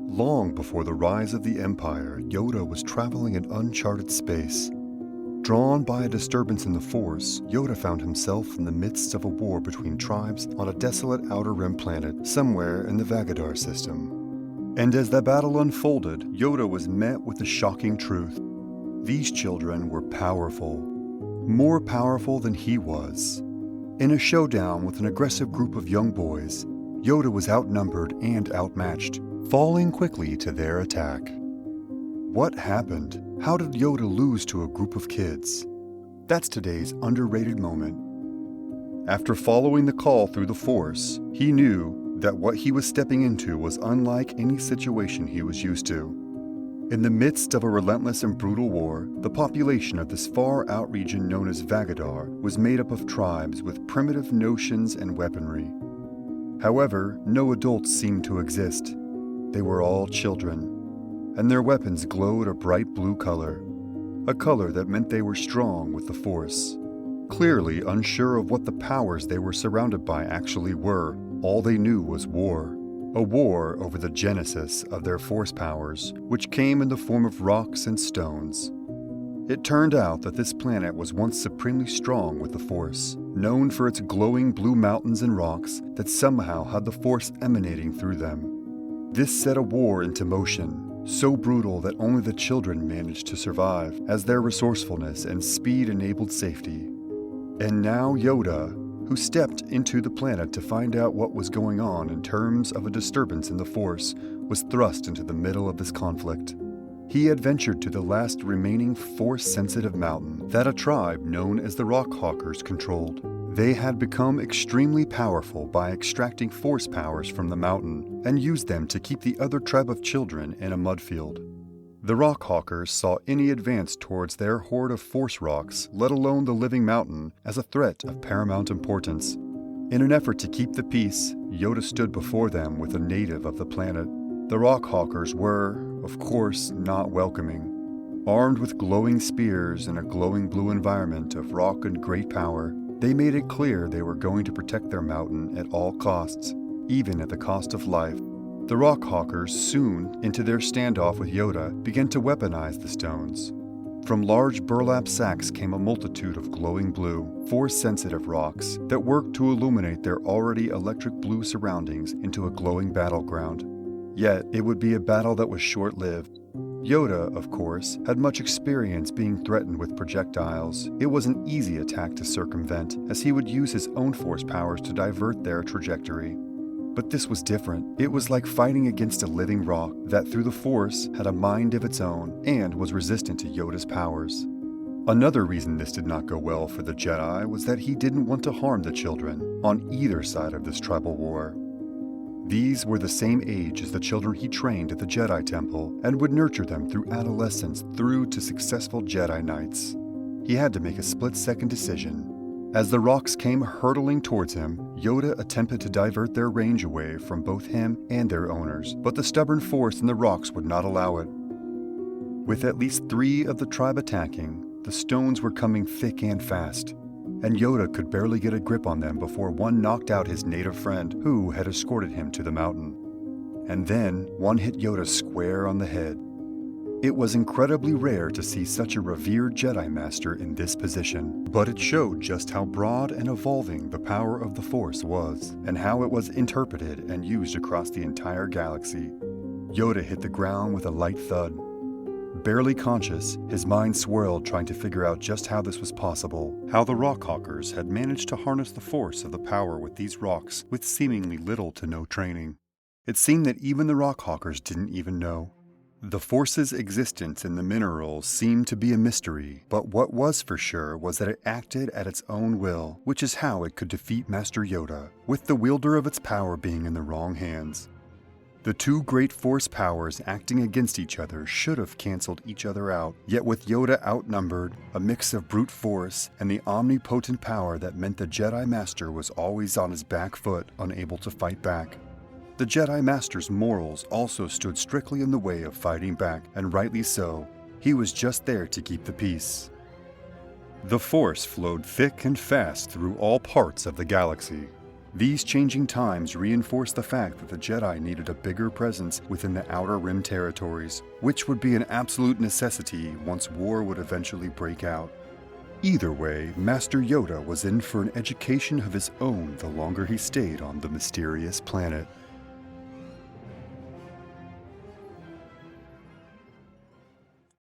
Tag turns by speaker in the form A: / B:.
A: Long before the rise of the Empire, Yoda was traveling in uncharted space. Drawn by a disturbance in the Force, Yoda found himself in the midst of a war between tribes on a desolate Outer Rim planet somewhere in the Vagadar system. And as that battle unfolded, Yoda was met with the shocking truth. These children were powerful, more powerful than he was. In a showdown with an aggressive group of young boys, Yoda was outnumbered and outmatched, falling quickly to their attack. What happened? How did Yoda lose to a group of kids? That's today's underrated moment. After following the call through the Force, he knew that what he was stepping into was unlike any situation he was used to. In the midst of a relentless and brutal war, the population of this far-out region known as Vagadar was made up of tribes with primitive notions and weaponry. However, no adults seemed to exist. They were all children, and their weapons glowed a bright blue color, a color that meant they were strong with the Force. Clearly unsure of what the powers they were surrounded by actually were, all they knew was war. A war over the genesis of their Force powers, which came in the form of rocks and stones. It turned out that this planet was once supremely strong with the Force, known for its glowing blue mountains and rocks that somehow had the Force emanating through them. This set a war into motion, so brutal that only the children managed to survive, as their resourcefulness and speed enabled safety. And now Yoda, who stepped into the planet to find out what was going on in terms of a disturbance in the Force, was thrust into the middle of this conflict. He had ventured to the last remaining Force-sensitive mountain that a tribe known as the Rockhawkers controlled. They had become extremely powerful by extracting Force powers from the mountain and used them to keep the other tribe of children in a mudfield. The Rockhawkers saw any advance towards their horde of Force rocks, let alone the living mountain, as a threat of paramount importance. In an effort to keep the peace, Yoda stood before them with a native of the planet. The Rockhawkers were, of course, not welcoming. Armed with glowing spears in a glowing blue environment of rock and great power, they made it clear they were going to protect their mountain at all costs, even at the cost of life. The Rockhawkers soon, into their standoff with Yoda, began to weaponize the stones. From large burlap sacks came a multitude of glowing blue, Force-sensitive rocks that worked to illuminate their already electric blue surroundings into a glowing battleground. Yet, it would be a battle that was short-lived. Yoda, of course, had much experience being threatened with projectiles. It was an easy attack to circumvent, as he would use his own Force powers to divert their trajectory. But this was different. It was like fighting against a living rock that, through the Force, had a mind of its own and was resistant to Yoda's powers. Another reason this did not go well for the Jedi was that he didn't want to harm the children on either side of this tribal war. These were the same age as the children he trained at the Jedi Temple and would nurture them through adolescence through to successful Jedi Knights. He had to make a split-second decision. As the rocks came hurtling towards him, Yoda attempted to divert their range away from both him and their owners, but the stubborn Force in the rocks would not allow it. With at least 3 of the tribe attacking, the stones were coming thick and fast, and Yoda could barely get a grip on them before one knocked out his native friend who had escorted him to the mountain. And then one hit Yoda square on the head. It was incredibly rare to see such a revered Jedi Master in this position, but it showed just how broad and evolving the power of the Force was, and how it was interpreted and used across the entire galaxy. Yoda hit the ground with a light thud. Barely conscious, his mind swirled trying to figure out just how this was possible, how the Rockhawkers had managed to harness the force of the power with these rocks with seemingly little to no training. It seemed that even the Rockhawkers didn't even know. The Force's existence in the minerals seemed to be a mystery, but what was for sure was that it acted at its own will, which is how it could defeat Master Yoda, with the wielder of its power being in the wrong hands. The two great Force powers acting against each other should have canceled each other out, yet with Yoda outnumbered, a mix of brute force, and the omnipotent power that meant the Jedi Master was always on his back foot, unable to fight back. The Jedi Master's morals also stood strictly in the way of fighting back, and rightly so. He was just there to keep the peace. The Force flowed thick and fast through all parts of the galaxy. These changing times reinforced the fact that the Jedi needed a bigger presence within the Outer Rim territories, which would be an absolute necessity once war would eventually break out. Either way, Master Yoda was in for an education of his own the longer he stayed on the mysterious planet.